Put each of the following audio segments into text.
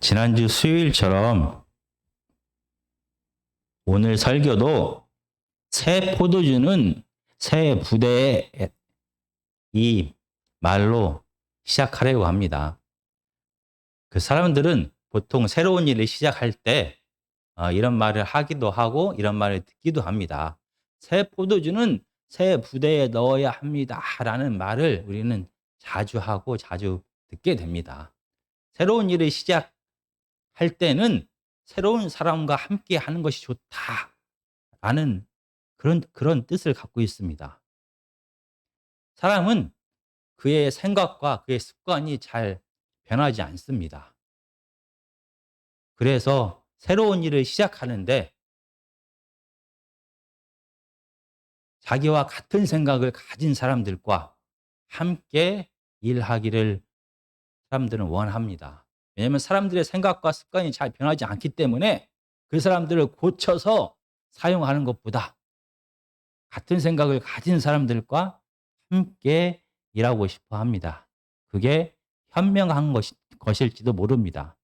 지난주 수요일처럼 오늘 설교도 새 포도주는 새 부대에 이 말로 시작하려고 합니다. 그 사람들은 보통 새로운 일을 시작할 때 이런 말을 하기도 하고 이런 말을 듣기도 합니다. 새 포도주는 새 부대에 넣어야 합니다라는 말을 우리는 자주 하고 자주 듣게 됩니다. 새로운 일을 시작할 때는 새로운 사람과 함께 하는 것이 좋다라는 그런 뜻을 갖고 있습니다. 사람은 그의 생각과 그의 습관이 잘 변하지 않습니다. 그래서 새로운 일을 시작하는데 자기와 같은 생각을 가진 사람들과 함께 일하기를 사람들은 원합니다. 왜냐하면 사람들의 생각과 습관이 잘 변하지 않기 때문에 그 사람들을 고쳐서 사용하는 것보다 같은 생각을 가진 사람들과 함께 일하고 싶어 합니다. 그게 현명한 것일지도 모릅니다.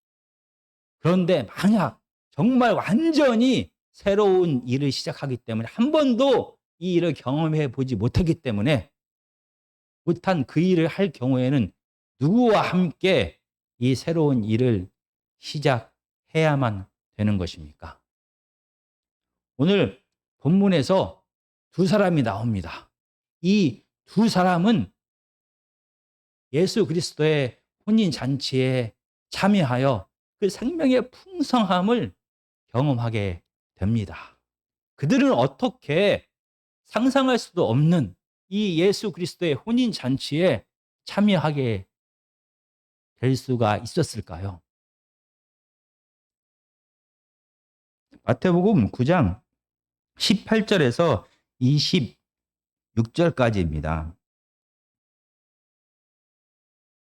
그런데 만약 정말 완전히 새로운 일을 시작하기 때문에 한 번도 이 일을 경험해 보지 못했기 때문에 못한 그 일을 할 경우에는 누구와 함께 이 새로운 일을 시작해야만 되는 것입니까? 오늘 본문에서 두 사람이 나옵니다. 이 두 사람은 예수 그리스도의 혼인잔치에 참여하여 그 생명의 풍성함을 경험하게 됩니다. 그들은 어떻게 상상할 수도 없는 이 예수 그리스도의 혼인잔치에 참여하게 될 수가 있었을까요? 마태복음 9장 18절에서 26절까지입니다.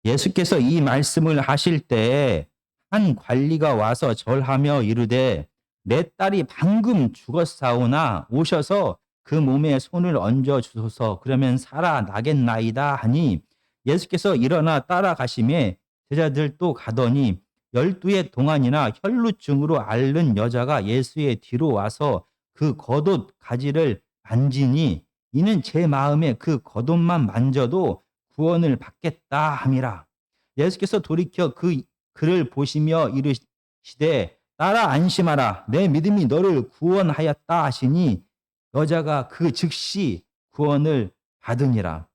예수께서 이 말씀을 하실 때에 한 관리가 와서 절하며 이르되 내 딸이 방금 죽었사오나 오셔서 그 몸에 손을 얹어 주소서 그러면 살아나겠나이다 하니 예수께서 일어나 따라가시매 제자들 또 가더니 12의 동안이나 혈루증으로 앓는 여자가 예수의 뒤로 와서 그 겉옷 가지를 만지니 이는 제 마음에 그 겉옷만 만져도 구원을 받겠다 함이라. 예수께서 돌이켜 그를 보시며 이르시되 딸아 안심하라 내 믿음이 너를 구원하였다 하시니 여자가 그 즉시 구원을 받으니라.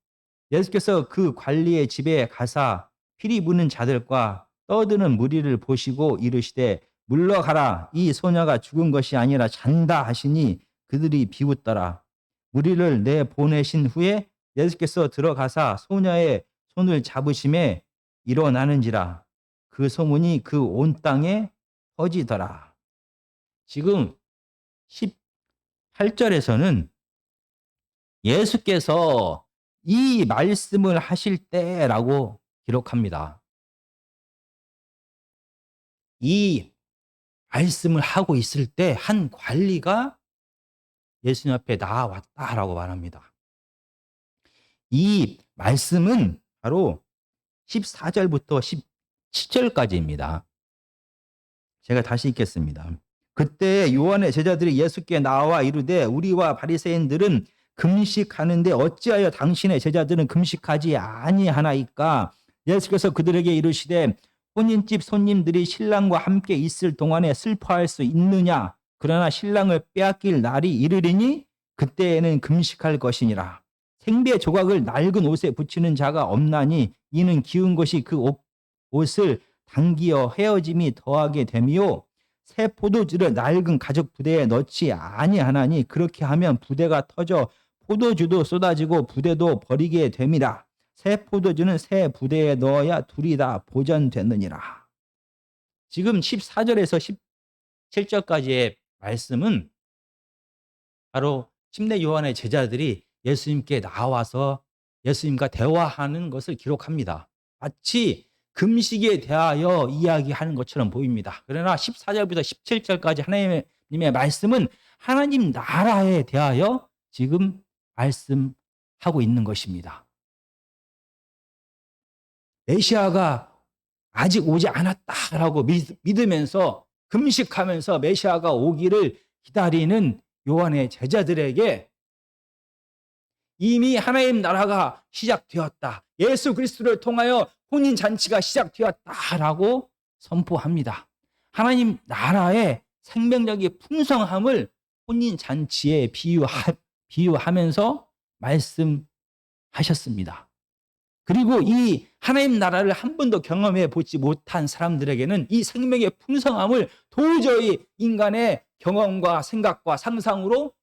예수께서 그 관리의 집에 가사 피리 부는 자들과 떠드는 무리를 보시고 이르시되 물러가라 이 소녀가 죽은 것이 아니라 잔다 하시니 그들이 비웃더라. 무리를 내보내신 후에 예수께서 들어가사 소녀의 손을 잡으심에 일어나는지라 그 소문이 그 온 땅에 퍼지더라. 지금 18절에서는 예수께서 이 말씀을 하실 때라고 기록합니다. 이 말씀을 하고 있을 때 한 관리가 예수님 앞에 나와왔다라고 말합니다. 이 말씀은 바로 14절부터 17절까지입니다. 제가 다시 읽겠습니다. 그때 요한의 제자들이 예수께 나와 이르되 우리와 바리새인들은 금식하는데 어찌하여 당신의 제자들은 금식하지 아니하나이까? 예수께서 그들에게 이르시되 혼인집 손님들이 신랑과 함께 있을 동안에 슬퍼할 수 있느냐? 그러나 신랑을 빼앗길 날이 이르리니 그때에는 금식할 것이니라. 생배 조각을 낡은 옷에 붙이는 자가 없나니 이는 기운 것이 그 옷을 당기어 헤어짐이 더하게 되미요 새 포도주를 낡은 가죽 부대에 넣지 아니하나니 그렇게 하면 부대가 터져 포도주도 쏟아지고 부대도 버리게 됨이라. 새 포도주는 새 부대에 넣어야 둘이 다 보전되느니라. 지금 14절에서 17절까지의 말씀은 바로 침례 요한의 제자들이 예수님께 나와서 예수님과 대화하는 것을 기록합니다. 마치 금식에 대하여 이야기하는 것처럼 보입니다. 그러나 14절부터 17절까지 하나님의 말씀은 하나님 나라에 대하여 지금 말씀하고 있는 것입니다. 메시아가 아직 오지 않았다라고 믿으면서 금식하면서 메시아가 오기를 기다리는 요한의 제자들에게 이미 하나님 나라가 시작되었다. 예수 그리스도를 통하여 혼인 잔치가 시작되었다라고 선포합니다. 하나님 나라의 생명력의 풍성함을 혼인 잔치에 비유하면서 말씀하셨습니다. 그리고 이 하나님 나라를 한 번도 경험해 보지 못한 사람들에게는 이 생명의 풍성함을 도저히 인간의 경험과 생각과 상상으로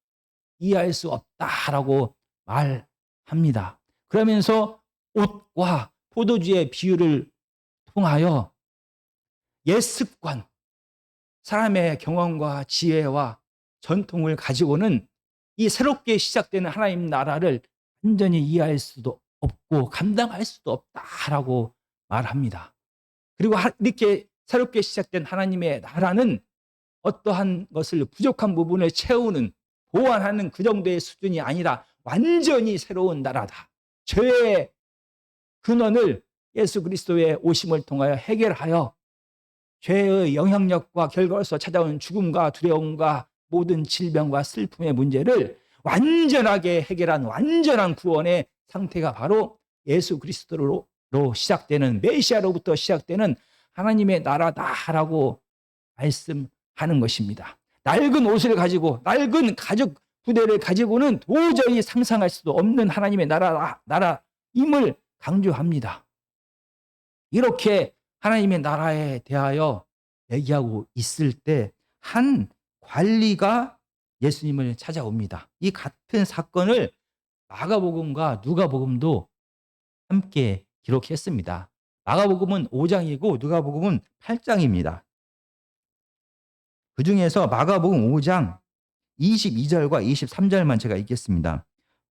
이해할 수 없다라고 말합니다. 그러면서 옷과 포도주의 비유를 통하여 옛 습관, 사람의 경험과 지혜와 전통을 가지고는 이 새롭게 시작되는 하나님 나라를 완전히 이해할 수도 없고 감당할 수도 없다라고 말합니다. 그리고 이렇게 새롭게 시작된 하나님의 나라는 어떠한 것을 부족한 부분을 채우는 보완하는 그 정도의 수준이 아니라 완전히 새로운 나라다. 죄의 근원을 예수 그리스도의 오심을 통하여 해결하여 죄의 영향력과 결과로서 찾아온 죽음과 두려움과 모든 질병과 슬픔의 문제를 완전하게 해결한 완전한 구원의 상태가 바로 예수 그리스도로 시작되는 메시아로부터 시작되는 하나님의 나라다라고 말씀하는 것입니다. 낡은 옷을 가지고 낡은 가죽 부대를 가지고는 도저히 상상할 수도 없는 하나님의 나라임을 강조합니다. 이렇게 하나님의 나라에 대하여 얘기하고 있을 때 한 관리가 예수님을 찾아옵니다. 이 같은 사건을 마가복음과 누가복음도 함께 기록했습니다. 마가복음은 5장이고 누가복음은 8장입니다. 그 중에서 마가복음 5장 22절과 23절만 제가 읽겠습니다.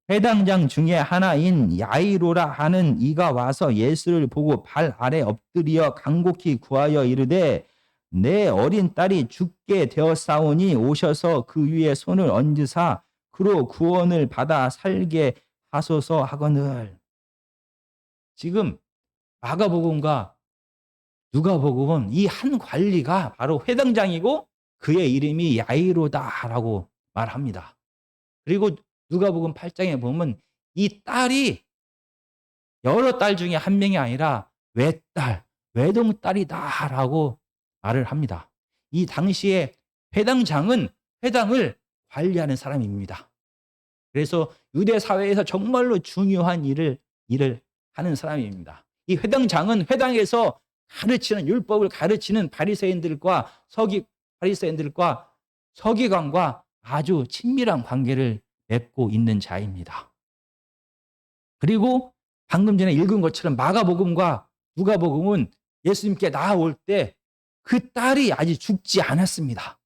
회당장 중에 하나인 야이로라 하는 이가 와서 예수를 보고 발 아래 엎드려 간곡히 구하여 이르되 내 어린 딸이 죽게 되었사오니 오셔서 그 위에 손을 얹으사 그로 구원을 받아 살게 하소서 하거늘. 지금 마가복음과 누가복음은 이 한 관리가 바로 회당장이고 그의 이름이 야이로다라고 말합니다. 그리고 누가복음 8장에 보면 이 딸이 여러 딸 중에 한 명이 아니라 외딸, 외동딸이다라고 말을 합니다. 이 당시에 회당장은 회당을 관리하는 사람입니다. 그래서 유대 사회에서 정말로 중요한 일을 하는 사람입니다. 이 회당장은 회당에서 가르치는 율법을 가르치는 바리새인들과 서기관과 아주 친밀한 관계를 맺고 있는 자입니다. 그리고 방금 전에 읽은 것처럼 마가복음과 누가복음은 예수님께 나아올 때 그 딸이 아직 죽지 않았습니다.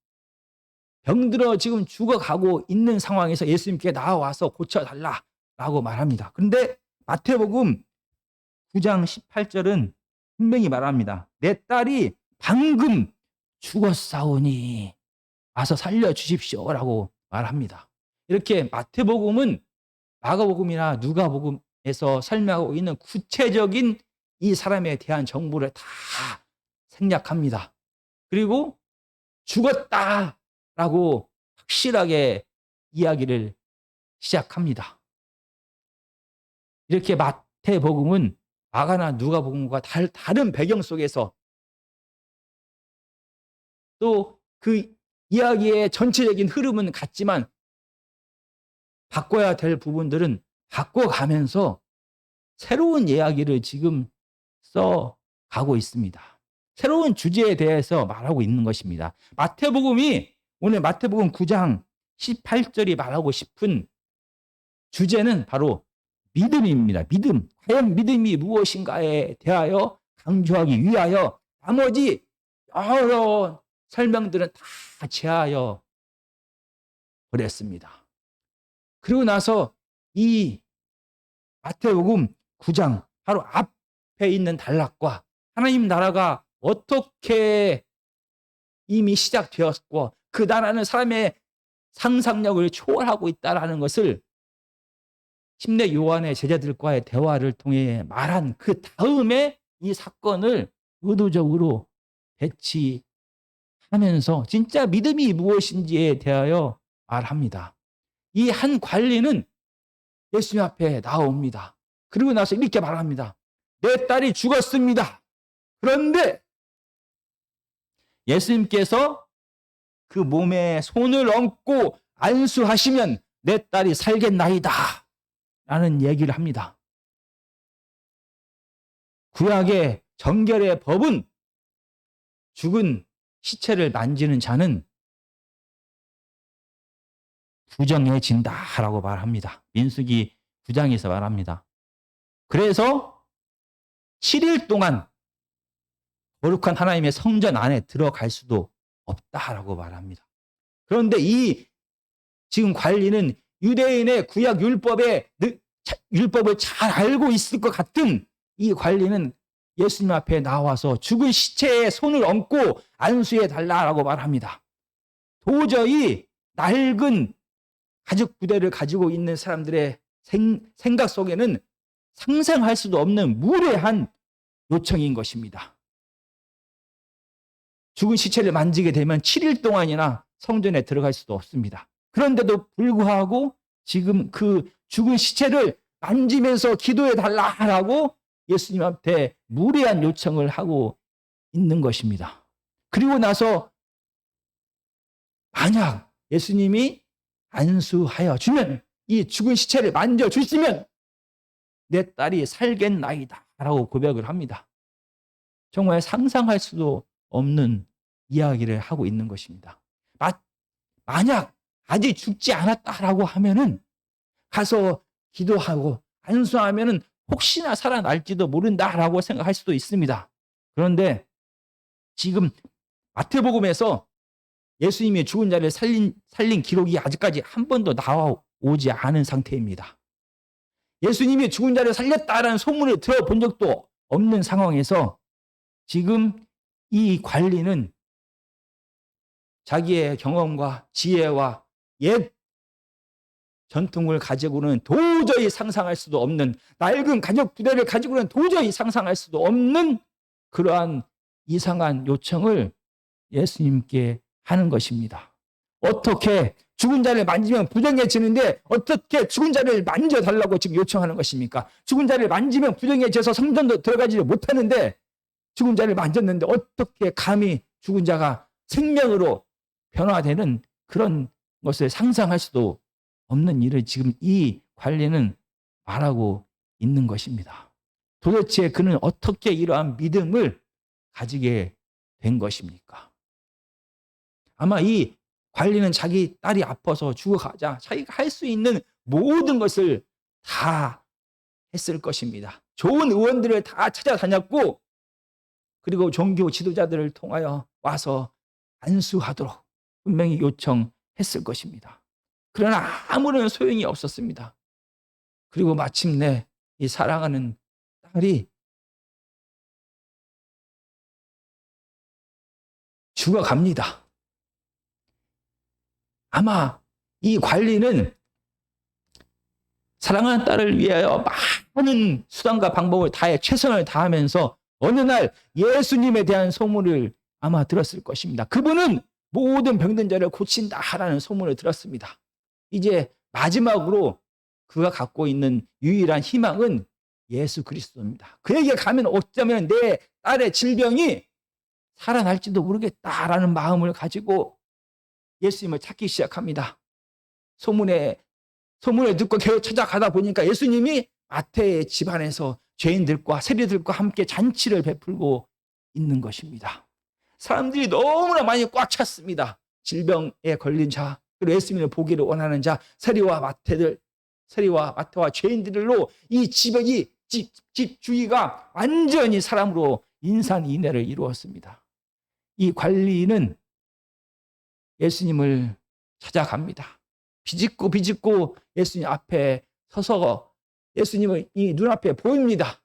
병들어 지금 죽어가고 있는 상황에서 예수님께 나와서 고쳐달라라고 말합니다. 그런데 마태복음 9장 18절은 분명히 말합니다. 내 딸이 방금 죽었사오니 와서 살려주십시오라고 말합니다. 이렇게 마태복음은 마가복음이나 누가복음에서 설명하고 있는 구체적인 이 사람에 대한 정보를 다 생략합니다. 그리고 죽었다라고 확실하게 이야기를 시작합니다. 이렇게 마태복음은 마가나 누가복음과 다른 배경 속에서 또 그 이야기의 전체적인 흐름은 같지만 바꿔야 될 부분들은 바꿔가면서 새로운 이야기를 지금 써가고 있습니다. 새로운 주제에 대해서 말하고 있는 것입니다. 오늘 마태복음 9장 18절이 말하고 싶은 주제는 바로 믿음입니다. 믿음. 과연 믿음이 무엇인가에 대하여 강조하기 위하여 나머지 여러 설명들은 다 제하여 버렸습니다. 그리고 나서 이 마태복음 9장 바로 앞에 있는 단락과 하나님 나라가 어떻게 이미 시작되었고 그 나라는 사람의 상상력을 초월하고 있다는 것을 침례 요한의 제자들과의 대화를 통해 말한 그 다음에 이 사건을 의도적으로 배치하면서 진짜 믿음이 무엇인지에 대하여 말합니다. 이 한 관리는 예수님 앞에 나옵니다. 그리고 나서 이렇게 말합니다. 내 딸이 죽었습니다. 그런데 예수님께서 그 몸에 손을 얹고 안수하시면 내 딸이 살겠나이다 라는 얘기를 합니다. 구약의 정결의 법은 죽은 시체를 만지는 자는 부정해진다라고 말합니다. 민수기 9장에서 말합니다. 그래서 7일 동안 거룩한 하나님의 성전 안에 들어갈 수도 없다라고 말합니다. 그런데 이 지금 관리는 유대인의 구약 율법을 잘 알고 있을 것 같은 이 관리는 예수님 앞에 나와서 죽은 시체에 손을 얹고 안수해 달라라고 말합니다. 도저히 낡은 가죽 부대를 가지고 있는 사람들의 생각 속에는 상상할 수도 없는 무례한 요청인 것입니다. 죽은 시체를 만지게 되면 7일 동안이나 성전에 들어갈 수도 없습니다. 그런데도 불구하고 지금 그 죽은 시체를 만지면서 기도해 달라라고 예수님 앞에 무례한 요청을 하고 있는 것입니다. 그리고 나서 만약 예수님이 안수하여 주면, 이 죽은 시체를 만져주시면 내 딸이 살겠나이다 라고 고백을 합니다. 정말 상상할 수도 없는 이야기를 하고 있는 것입니다. 만약 아직 죽지 않았다라고 하면은 가서 기도하고 안수하면은 혹시나 살아날지도 모른다라고 생각할 수도 있습니다. 그런데 지금 마태복음에서 예수님이 죽은 자를 살린 기록이 아직까지 한 번도 나오지 않은 상태입니다. 예수님이 죽은 자를 살렸다라는 소문을 들어본 적도 없는 상황에서 지금 이 관리는 자기의 경험과 지혜와 옛 전통을 가지고는 도저히 상상할 수도 없는, 낡은 가죽 부대를 가지고는 도저히 상상할 수도 없는 그러한 이상한 요청을 예수님께 하는 것입니다. 어떻게 죽은 자를 만지면 부정해지는데 어떻게 죽은 자를 만져달라고 지금 요청하는 것입니까? 죽은 자를 만지면 부정해져서 성전도 들어가지 못하는데 죽은 자를 만졌는데 어떻게 감히 죽은 자가 생명으로 변화되는 그런 것을 상상할 수도 없는 일을 지금 이 관리는 말하고 있는 것입니다. 도대체 그는 어떻게 이러한 믿음을 가지게 된 것입니까? 아마 이 관리는 자기 딸이 아파서 죽어가자 자기가 할 수 있는 모든 것을 다 했을 것입니다. 좋은 의원들을 다 찾아다녔고, 그리고 종교 지도자들을 통하여 와서 안수하도록 분명히 요청했을 것입니다. 그러나 아무런 소용이 없었습니다. 그리고 마침내 이 사랑하는 딸이 죽어갑니다. 아마 이 관리는 사랑하는 딸을 위하여 많은 수단과 방법을 다해 최선을 다하면서 어느 날 예수님에 대한 소문을 아마 들었을 것입니다. 그분은 모든 병든 자를 고친다라는 소문을 들었습니다. 이제 마지막으로 그가 갖고 있는 유일한 희망은 예수 그리스도입니다. 그에게 가면 어쩌면 내 딸의 질병이 살아날지도 모르겠다라는 마음을 가지고 예수님을 찾기 시작합니다. 소문을 듣고 계속 찾아가다 보니까 예수님이 마태의 집안에서 죄인들과 세리들과 함께 잔치를 베풀고 있는 것입니다. 사람들이 너무나 많이 꽉 찼습니다. 질병에 걸린 자, 그리고 예수님을 보기를 원하는 자, 세리와 마태와 죄인들로 이 집 주위가 완전히 사람으로 인산인해를 이루었습니다. 이 관리는 예수님을 찾아갑니다. 비집고 예수님 앞에 서서 예수님을 이 눈앞에 보입니다.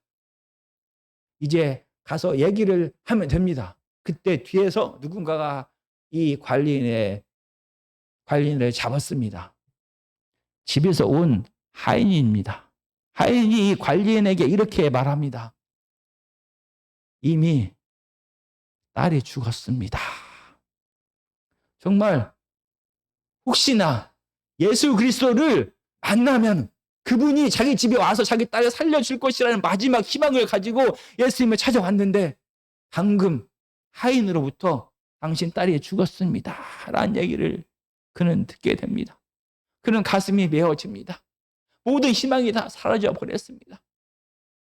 이제 가서 얘기를 하면 됩니다. 그때 뒤에서 누군가가 이 관리인을 잡았습니다. 집에서 온 하인입니다. 하인이 이 관리인에게 이렇게 말합니다. 이미 딸이 죽었습니다. 정말 혹시나 예수 그리스도를 만나면 그분이 자기 집에 와서 자기 딸을 살려줄 것이라는 마지막 희망을 가지고 예수님을 찾아왔는데 방금 하인으로부터 당신 딸이 죽었습니다 라는 얘기를 그는 듣게 됩니다. 그는 가슴이 메어집니다. 모든 희망이 다 사라져 버렸습니다.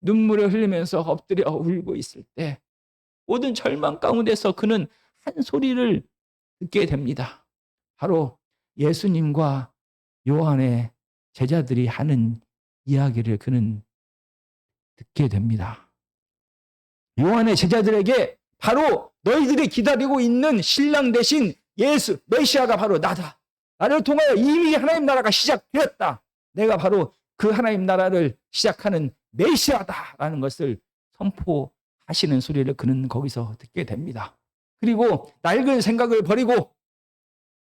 눈물을 흘리면서 엎드려 울고 있을 때 모든 절망 가운데서 그는 한 소리를 듣게 됩니다. 바로 예수님과 요한의 제자들이 하는 이야기를 그는 듣게 됩니다. 요한의 제자들에게 바로 너희들이 기다리고 있는 신랑 대신 예수, 메시아가 바로 나다. 나를 통하여 이미 하나님 나라가 시작되었다. 내가 바로 그 하나님 나라를 시작하는 메시아다라는 것을 선포하시는 소리를 그는 거기서 듣게 됩니다. 그리고 낡은 생각을 버리고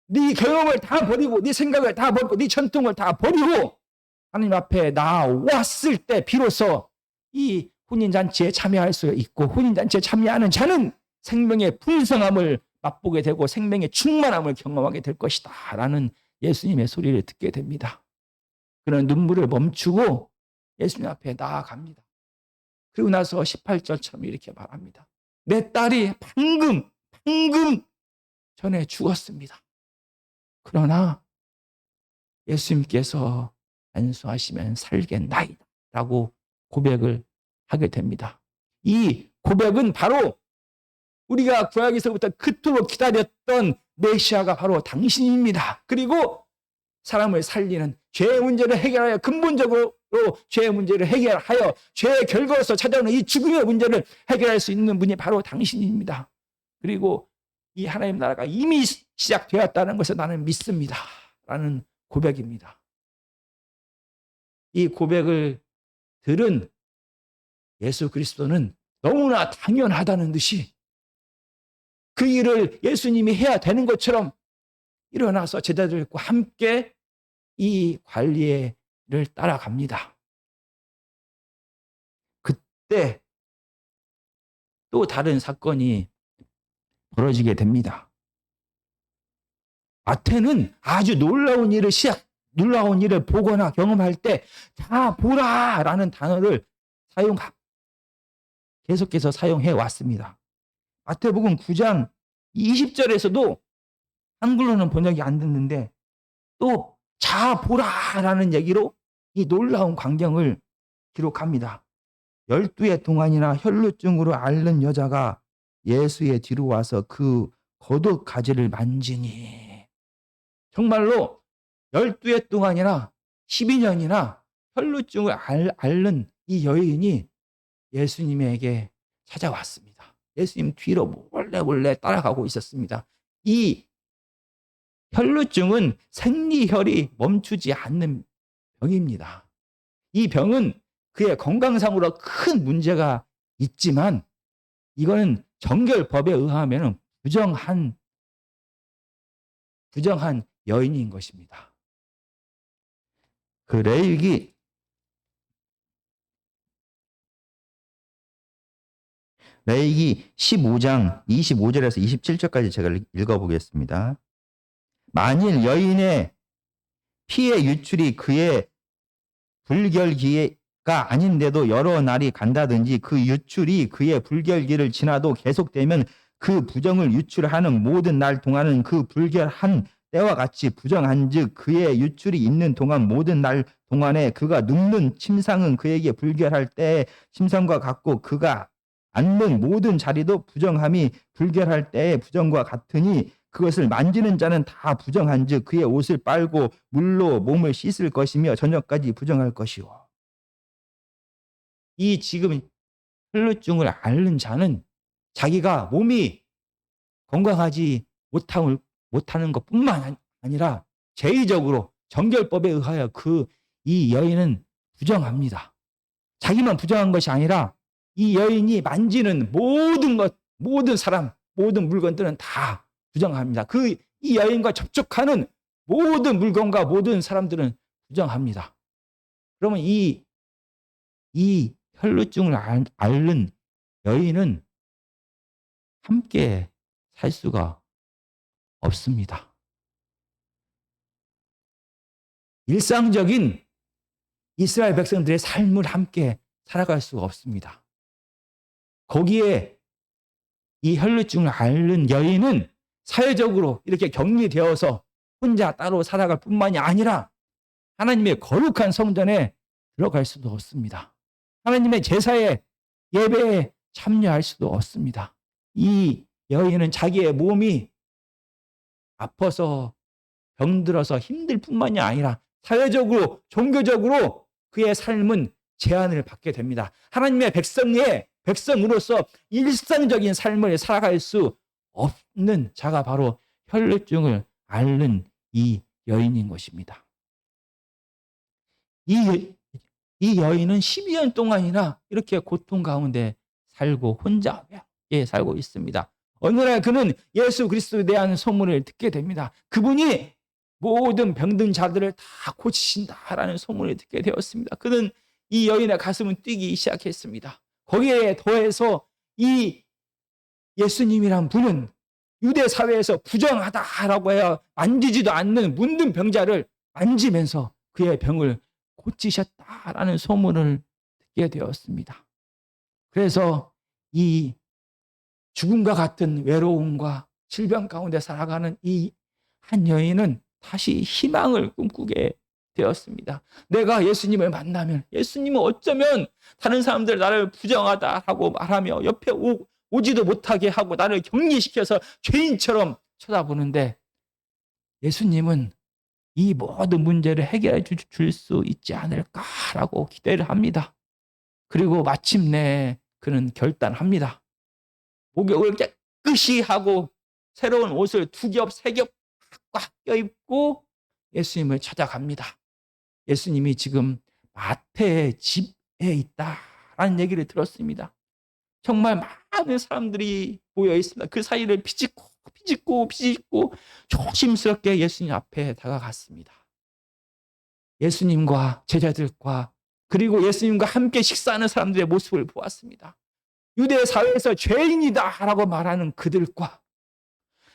네 경험을 다 버리고 네 생각을 다 버리고 네 전통을 다 버리고 하나님 앞에 나왔을 때 비로소 이 혼인잔치에 참여할 수 있고 혼인잔치에 참여하는 자는 생명의 풍성함을 맛보게 되고 생명의 충만함을 경험하게 될 것이다 라는 예수님의 소리를 듣게 됩니다. 그는 눈물을 멈추고 예수님 앞에 나아갑니다. 그리고 나서 18절처럼 이렇게 말합니다. 내 딸이 방금 전에 죽었습니다. 그러나 예수님께서 안수하시면 살겠나이다 라고 고백을 하게 됩니다. 이 고백은 바로 우리가 구약에서부터 그토록 기다렸던 메시아가 바로 당신입니다. 그리고 사람을 살리는 죄의 문제를 해결하여 근본적으로 죄의 문제를 해결하여 죄의 결과로서 찾아오는 이 죽음의 문제를 해결할 수 있는 분이 바로 당신입니다. 그리고 이 하나님 나라가 이미 시작되었다는 것을 나는 믿습니다 라는 고백입니다. 이 고백을 들은 예수 그리스도는 너무나 당연하다는 듯이 그 일을 예수님이 해야 되는 것처럼 일어나서 제자들과 함께 이 관리를 따라갑니다. 그때 또 다른 사건이 벌어지게 됩니다. 마태는 아주 놀라운 일을 보거나 경험할 때 자 보라 라는 단어를 계속해서 사용해 왔습니다. 마태복음 9장 20절에서도 한글로는 번역이 안 됐는데 또 자 보라라는 얘기로 이 놀라운 광경을 기록합니다. 12의 동안이나 혈루증으로 앓는 여자가 예수의 뒤로 와서 그 겉옷 가지를 만지니 정말로 12의 동안이나 12년이나 혈루증을 앓는 이 여인이 예수님에게 찾아왔습니다. 예수님 뒤로 몰래 따라가고 있었습니다. 이 혈루증은 생리혈이 멈추지 않는 병입니다. 이 병은 그의 건강상으로 큰 문제가 있지만 이거는 정결법에 의하면 부정한 여인인 것입니다. 그 레위기 15장 25절에서 27절까지 제가 읽어보겠습니다. 만일 여인의 피의 유출이 그의 불결기가 아닌데도 여러 날이 간다든지 그 유출이 그의 불결기를 지나도 계속되면 그 부정을 유출하는 모든 날 동안은 그 불결한 때와 같이 부정한즉 그의 유출이 있는 동안 모든 날 동안에 그가 눕는 침상은 그에게 불결할 때의 침상과 같고 그가 앉는 모든 자리도 부정함이 불결할 때의 부정과 같으니 그것을 만지는 자는 다 부정한즉 그의 옷을 빨고 물로 몸을 씻을 것이며 저녁까지 부정할 것이요. 이 지금 혈루증을 앓는 자는 자기가 몸이 건강하지 못하는 것뿐만 아니라 제의적으로 정결법에 의하여 이 여인은 부정합니다. 자기만 부정한 것이 아니라 이 여인이 만지는 모든 사람, 모든 물건들은 다 부정합니다. 이 여인과 접촉하는 모든 물건과 모든 사람들은 부정합니다. 그러면 이 혈루증을 앓는 여인은 함께 살 수가 없습니다. 일상적인 이스라엘 백성들의 삶을 함께 살아갈 수가 없습니다. 거기에 이 혈루증을 앓는 여인은 사회적으로 이렇게 격리되어서 혼자 따로 살아갈 뿐만이 아니라 하나님의 거룩한 성전에 들어갈 수도 없습니다. 하나님의 제사에 예배에 참여할 수도 없습니다. 이 여인은 자기의 몸이 아파서 병들어서 힘들 뿐만이 아니라 사회적으로 종교적으로 그의 삶은 제한을 받게 됩니다. 하나님의 백성으로서 일상적인 삶을 살아갈 수 없는 자가 바로 혈루증을 앓는 이 여인인 것입니다. 이 여인은 12년 동안이나 이렇게 고통 가운데 살고 혼자 살고 있습니다. 어느 날 그는 예수 그리스도에 대한 소문을 듣게 됩니다. 그분이 모든 병든 자들을 다 고치신다라는 소문을 듣게 되었습니다. 그는 이 여인의 가슴은 뛰기 시작했습니다. 거기에 더해서 이 예수님이란 분은 유대 사회에서 부정하다라고 해야 만지지도 않는 문둥 병자를 만지면서 그의 병을 고치셨다라는 소문을 듣게 되었습니다. 그래서 이 죽음과 같은 외로움과 질병 가운데 살아가는 이 한 여인은 다시 희망을 꿈꾸게 되었습니다. 내가 예수님을 만나면 예수님은 어쩌면 다른 사람들 나를 부정하다라고 말하며 옆에 오지도 못하게 하고 나를 격리시켜서 죄인처럼 쳐다보는데 예수님은 이 모든 문제를 해결해 줄 수 있지 않을까라고 기대를 합니다. 그리고 마침내 그는 결단합니다. 목욕을 깨끗이 하고 새로운 옷을 2겹, 3겹 꽉 껴입고 예수님을 찾아갑니다. 예수님이 지금 마태의 집에 있다라는 얘기를 들었습니다. 정말 많은 사람들이 모여 있습니다. 그 사이를 비집고 조심스럽게 예수님 앞에 다가갔습니다. 예수님과 제자들과 그리고 예수님과 함께 식사하는 사람들의 모습을 보았습니다. 유대 사회에서 죄인이다라고 말하는 그들과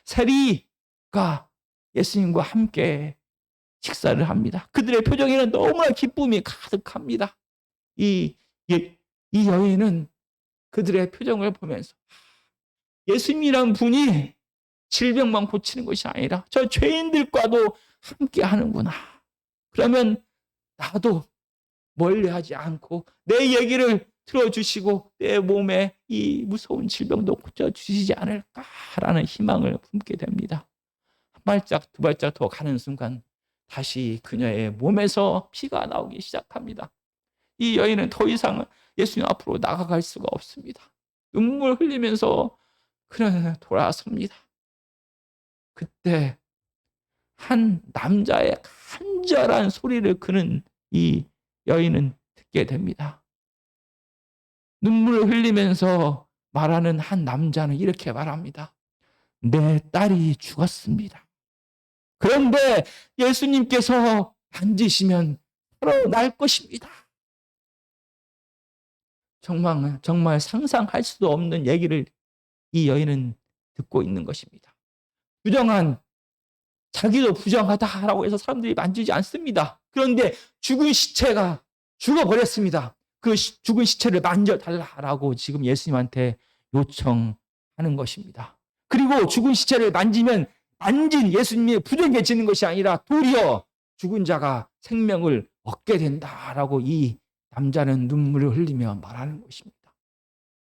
세리가 예수님과 함께 식사를 합니다. 그들의 표정에는 너무나 기쁨이 가득합니다. 이 여인은 그들의 표정을 보면서 예수님이란 분이 질병만 고치는 것이 아니라 저 죄인들과도 함께 하는구나. 그러면 나도 멀리하지 않고 내 얘기를 들어주시고 내 몸에 이 무서운 질병도 고쳐주시지 않을까라는 희망을 품게 됩니다. 한 발짝 두 발짝 더 가는 순간 다시 그녀의 몸에서 피가 나오기 시작합니다. 이 여인은 더 이상 예수님 앞으로 나아갈 수가 없습니다. 눈물 흘리면서 그녀는 돌아섭니다. 그때 한 남자의 간절한 소리를 이 여인은 듣게 됩니다. 눈물을 흘리면서 말하는 한 남자는 이렇게 말합니다. 내 딸이 죽었습니다. 그런데 예수님께서 만지시면 바로 날 것입니다. 정말 상상할 수도 없는 얘기를 이 여인은 듣고 있는 것입니다. 자기도 부정하다라고 해서 사람들이 만지지 않습니다. 그런데 죽은 시체가 죽어버렸습니다. 그 죽은 시체를 만져달라고 지금 예수님한테 요청하는 것입니다. 그리고 죽은 시체를 만진 예수님이 부정해지는 것이 아니라 도리어 죽은 자가 생명을 얻게 된다라고 이 남자는 눈물을 흘리며 말하는 것입니다.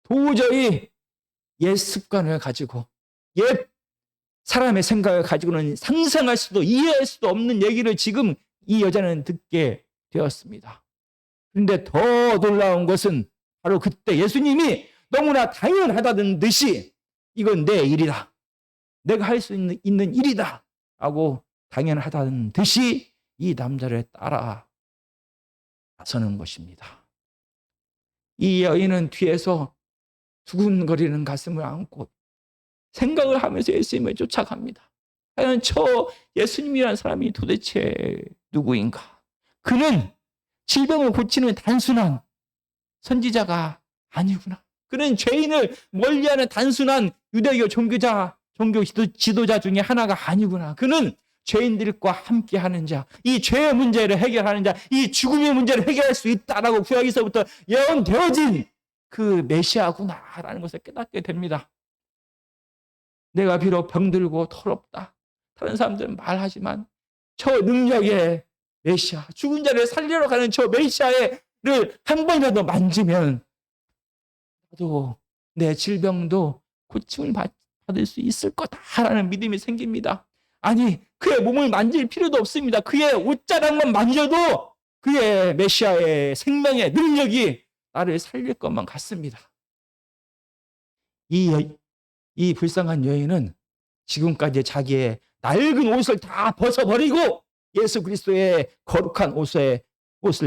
도저히 옛 습관을 가지고 옛 사람의 생각을 가지고는 상상할 수도 이해할 수도 없는 얘기를 지금 이 여자는 듣게 되었습니다. 그런데 더 놀라운 것은 바로 그때 예수님이 너무나 당연하다는 듯이 이건 내 일이다. 내가 할 수 있는 일이다. 라고 당연하다는 듯이 이 남자를 따라 나서는 것입니다. 이 여인은 뒤에서 두근거리는 가슴을 안고 생각을 하면서 예수님을 쫓아갑니다. 과연 저 예수님이라는 사람이 도대체 누구인가? 그는 질병을 고치는 단순한 선지자가 아니구나. 그는 죄인을 멀리하는 단순한 유대교 종교 지도자 중에 하나가 아니구나. 그는 죄인들과 함께하는 자, 이 죄의 문제를 해결하는 자, 이 죽음의 문제를 해결할 수 있다라고 구약에서부터 예언되어진 그 메시아구나라는 것을 깨닫게 됩니다. 내가 비록 병들고 더럽다, 다른 사람들은 말하지만 저 능력의 메시아, 죽은 자를 살리러 가는 저 메시아를 한 번이라도 만지면 나도 내 질병도 고침을 받을 수 있을 거다라는 믿음이 생깁니다. 아니, 그의 몸을 만질 필요도 없습니다. 그의 옷자락만 만져도 그의 메시아의 생명의 능력이 나를 살릴 것만 같습니다. 이 불쌍한 여인은 지금까지 자기의 낡은 옷을 다 벗어버리고 예수 그리스도의 거룩한 옷을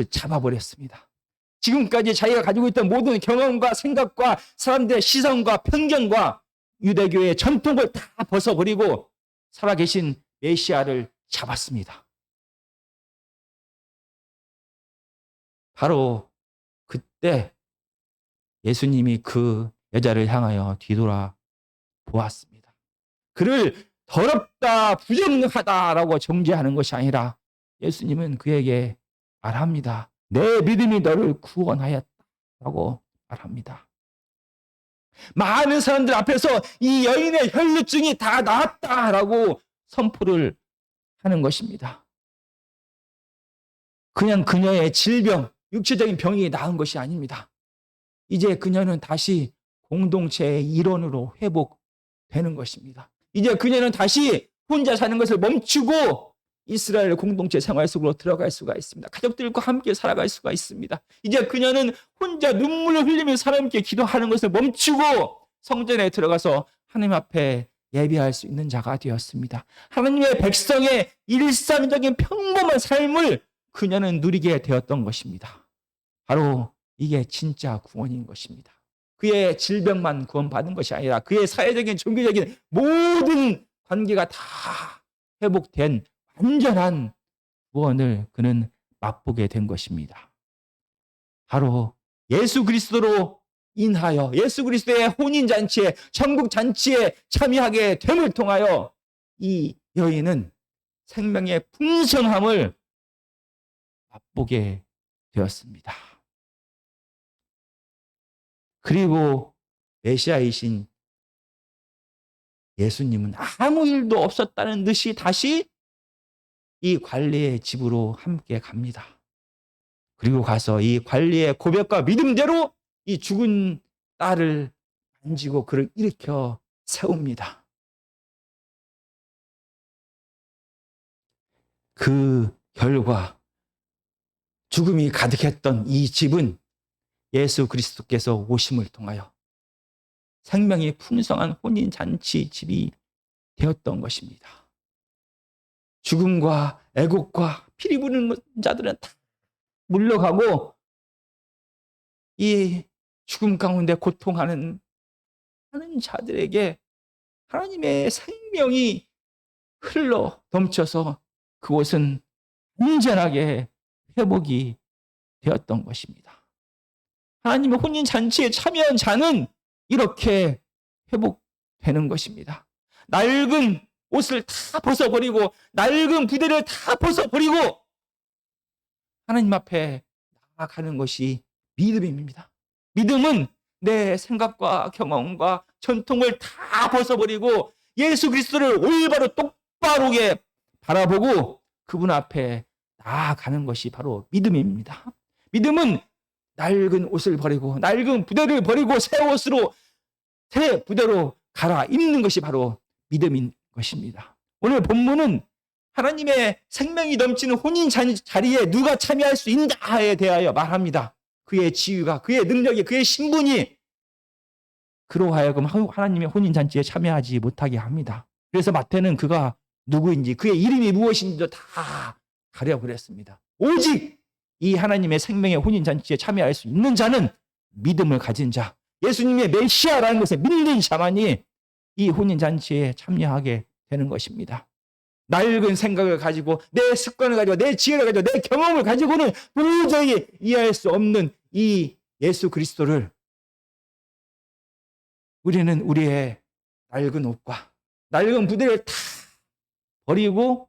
잡아버렸습니다. 지금까지 자기가 가지고 있던 모든 경험과 생각과 사람들의 시선과 편견과 유대교의 전통을 다 벗어버리고 살아계신 메시아를 잡았습니다. 바로 그때 예수님이 그 여자를 향하여 뒤돌아 보았습니다. 그를 더럽다, 부정하다라고 정죄하는 것이 아니라 예수님은 그에게 말합니다. 내 믿음이 너를 구원하였다라고 말합니다. 많은 사람들 앞에서 이 여인의 혈루증이 다 나았다라고 선포를 하는 것입니다. 그냥 그녀의 질병, 육체적인 병이 나은 것이 아닙니다. 이제 그녀는 다시 공동체의 일원으로 회복되는 것입니다. 이제 그녀는 다시 혼자 사는 것을 멈추고 이스라엘 공동체 생활 속으로 들어갈 수가 있습니다. 가족들과 함께 살아갈 수가 있습니다. 이제 그녀는 혼자 눈물을 흘리면서 하나님께 기도하는 것을 멈추고 성전에 들어가서 하나님 앞에 예배할 수 있는 자가 되었습니다. 하나님의 백성의 일상적인 평범한 삶을 그녀는 누리게 되었던 것입니다. 바로 이게 진짜 구원인 것입니다. 그의 질병만 구원받은 것이 아니라 그의 사회적인 종교적인 모든 관계가 다 회복된 완전한 구원을 그는 맛보게 된 것입니다. 바로 예수 그리스도로 인하여 예수 그리스도의 혼인잔치에 천국잔치에 참여하게 됨을 통하여 이 여인은 생명의 풍성함을 맛보게 되었습니다. 그리고 메시아이신 예수님은 아무 일도 없었다는 듯이 다시 이 관리의 집으로 함께 갑니다. 그리고 가서 이 관리의 고백과 믿음대로 이 죽은 딸을 만지고 그를 일으켜 세웁니다. 그 결과 죽음이 가득했던 이 집은 예수 그리스도께서 오심을 통하여 생명이 풍성한 혼인잔치 집이 되었던 것입니다. 죽음과 애곡과 피리 부는 자들은 다 물러가고 이 죽음 가운데 고통하는 하는 자들에게 하나님의 생명이 흘러 넘쳐서 그곳은 온전하게 회복이 되었던 것입니다. 하나님의 혼인잔치에 참여한 자는 이렇게 회복되는 것입니다. 낡은 옷을 다 벗어버리고 낡은 부대를 다 벗어버리고 하나님 앞에 나아가는 것이 믿음입니다. 믿음은 내 생각과 경험과 전통을 다 벗어버리고 예수 그리스도를 올바로 똑바로게 바라보고 그분 앞에 나아가는 것이 바로 믿음입니다. 믿음은 낡은 옷을 버리고 낡은 부대를 버리고 새 옷으로 새 부대로 갈아입는 것이 바로 믿음인 것입니다. 오늘 본문은 하나님의 생명이 넘치는 혼인 자리에 누가 참여할 수 있는가에 대하여 말합니다. 그의 지위가, 그의 능력이, 그의 신분이 그로 하여금 하나님의 혼인잔치에 참여하지 못하게 합니다. 그래서 마태는 그가 누구인지 그의 이름이 무엇인지도 다 가려버렸습니다. 오직 이 하나님의 생명의 혼인잔치에 참여할 수 있는 자는 믿음을 가진 자, 예수님의 메시아라는 것을 믿는 자만이 이 혼인잔치에 참여하게 되는 것입니다. 낡은 생각을 가지고 내 습관을 가지고 내 지혜를 가지고 내 경험을 가지고는 도저히 이해할 수 없는 이 예수 그리스도를 우리는 우리의 낡은 옷과 낡은 부대를 다 버리고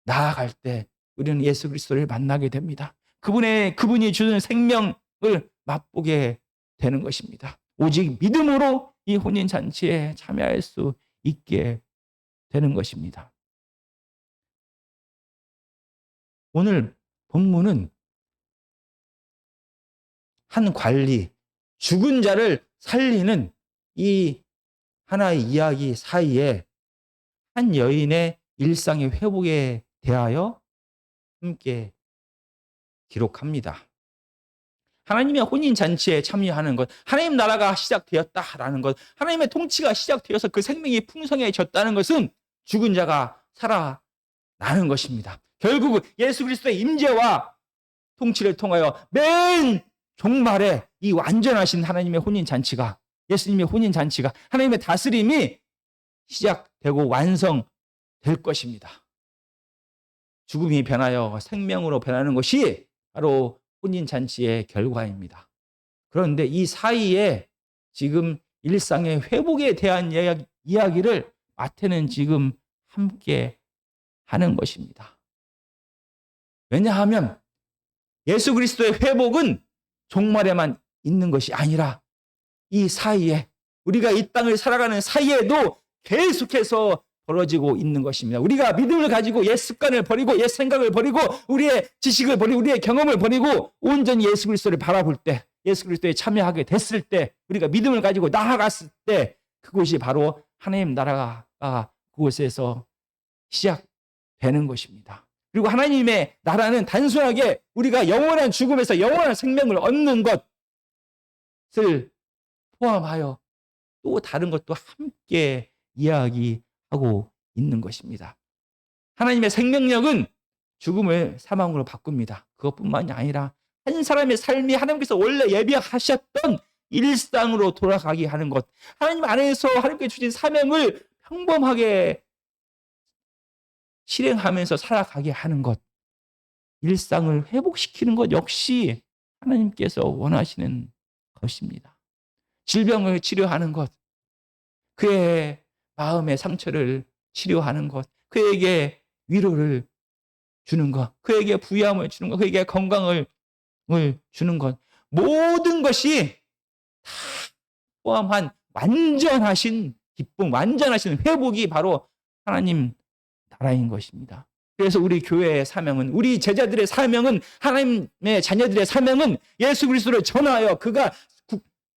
나아갈 때 우리는 예수 그리스도를 만나게 됩니다. 그분이 주는 생명을 맛보게 되는 것입니다. 오직 믿음으로 이 혼인잔치에 참여할 수 있게 되는 것입니다. 오늘 본문은 한 관리, 죽은 자를 살리는 이 하나의 이야기 사이에 한 여인의 일상의 회복에 대하여 함께 기록합니다. 하나님의 혼인잔치에 참여하는 것, 하나님 나라가 시작되었다라는 것, 하나님의 통치가 시작되어서 그 생명이 풍성해졌다는 것은 죽은 자가 살아나는 것입니다. 결국 예수 그리스도의 임재와 통치를 통하여 맨 종말에 이 완전하신 하나님의 혼인잔치가, 예수님의 혼인잔치가, 하나님의 다스림이 시작되고 완성될 것입니다. 죽음이 변하여 생명으로 변하는 것이 바로 혼인잔치의 결과입니다. 그런데 이 사이에 지금 일상의 회복에 대한 이야기를 마태는 지금 함께 하는 것입니다. 왜냐하면 예수 그리스도의 회복은 종말에만 있는 것이 아니라 이 사이에, 우리가 이 땅을 살아가는 사이에도 계속해서 벌어지고 있는 것입니다. 우리가 믿음을 가지고 옛 습관을 버리고 옛 생각을 버리고 우리의 지식을 버리고 우리의 경험을 버리고 온전히 예수 그리스도를 바라볼 때, 예수 그리스도에 참여하게 됐을 때, 우리가 믿음을 가지고 나아갔을 때 그곳이 바로 하나님 나라가 그곳에서 시작되는 것입니다. 그리고 하나님의 나라는 단순하게 우리가 영원한 죽음에서 영원한 생명을 얻는 것을 포함하여 또 다른 것도 함께 이야기하고 있는 것입니다. 하나님의 생명력은 죽음을 사망으로 바꿉니다. 그것뿐만이 아니라 한 사람의 삶이 하나님께서 원래 예비하셨던 일상으로 돌아가게 하는 것, 하나님 안에서 하나님께 주신 사명을 평범하게 실행하면서 살아가게 하는 것, 일상을 회복시키는 것 역시 하나님께서 원하시는 것입니다. 질병을 치료하는 것, 그의 마음의 상처를 치료하는 것, 그에게 위로를 주는 것, 그에게 부유함을 주는 것, 그에게 건강을 주는 것, 모든 것이 다 포함한 완전하신 기쁨, 완전하신 회복이 바로 하나님 나라인 것입니다. 그래서 우리 교회의 사명은, 우리 제자들의 사명은, 하나님의 자녀들의 사명은 예수 그리스도를 전하여 그가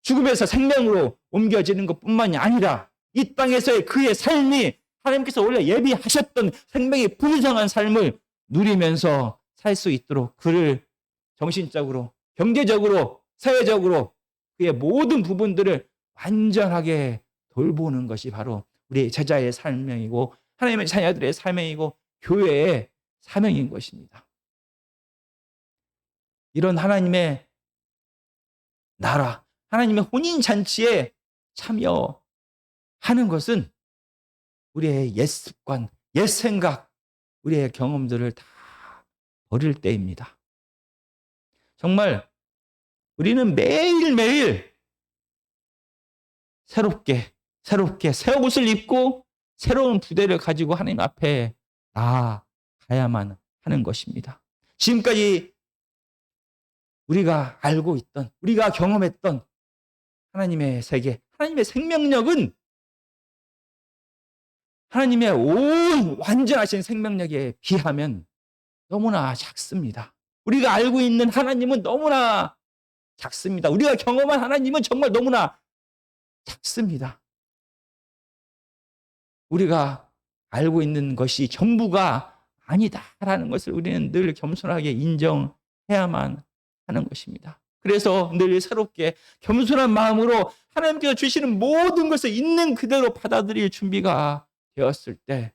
죽음에서 생명으로 옮겨지는 것뿐만이 아니라 이 땅에서의 그의 삶이 하나님께서 원래 예비하셨던 생명의 풍성한 삶을 누리면서 살 수 있도록 그를 정신적으로, 경제적으로, 사회적으로 그의 모든 부분들을 완전하게 돌보는 것이 바로 우리 제자의 사명이고 하나님의 자녀들의 사명이고 교회의 사명인 것입니다. 이런 하나님의 나라, 하나님의 혼인잔치에 참여하는 것은 우리의 옛 습관, 옛 생각, 우리의 경험들을 다 버릴 때입니다. 정말 우리는 매일매일 새롭게 새 옷을 입고 새로운 부대를 가지고 하나님 앞에 나아가야만 하는 것입니다. 지금까지 우리가 알고 있던, 우리가 경험했던 하나님의 세계, 하나님의 생명력은 하나님의 온 완전하신 생명력에 비하면 너무나 작습니다. 우리가 알고 있는 하나님은 너무나 작습니다. 우리가 경험한 하나님은 정말 너무나 작습니다. 우리가 알고 있는 것이 전부가 아니다라는 것을 우리는 늘 겸손하게 인정해야만 하는 것입니다. 그래서 늘 새롭게 겸손한 마음으로 하나님께서 주시는 모든 것을 있는 그대로 받아들일 준비가 되었을 때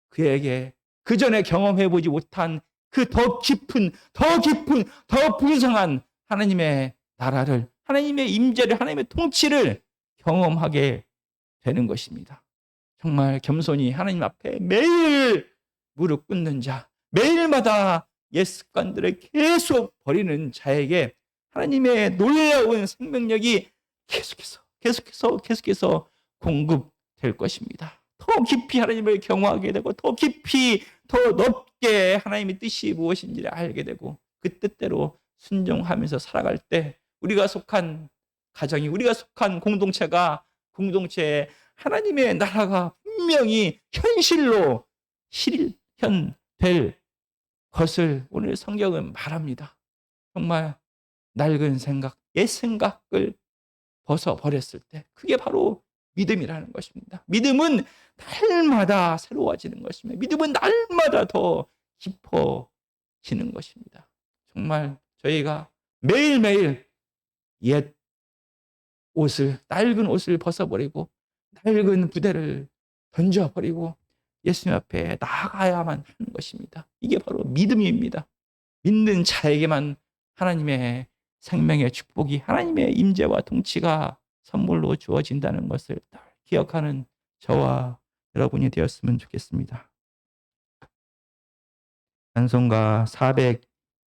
그에게 그전에 경험해보지 못한 그 더 깊은, 더 풍성한 하나님의 나라를, 하나님의 임재를, 하나님의 통치를 경험하게 되는 것입니다. 정말 겸손히 하나님 앞에 매일 무릎 꿇는 자, 매일마다 옛 습관들을 계속 버리는 자에게 하나님의 놀라운 생명력이 계속해서 공급될 것입니다. 더 깊이 하나님을 경외하게 되고 더 깊이 더 높게 하나님의 뜻이 무엇인지를 알게 되고 그 뜻대로 순종하면서 살아갈 때 우리가 속한 가정이 우리가 속한 공동체에 하나님의 나라가 분명히 현실로 실현될 것을 오늘 성경은 말합니다. 정말 낡은 생각, 옛 생각을 벗어버렸을 때 그게 바로 믿음이라는 것입니다. 믿음은 날마다 새로워지는 것입니다. 믿음은 날마다 더 깊어지는 것입니다. 정말 저희가 매일매일 옛 낡은 옷을 벗어버리고 낡은 부대를 던져버리고 예수님 앞에 나아가야만 하는 것입니다. 이게 바로 믿음입니다. 믿는 자에게만 하나님의 생명의 축복이 하나님의 임재와 통치가 선물로 주어진다는 것을 기억하는 저와 여러분이 되었으면 좋겠습니다. 찬송가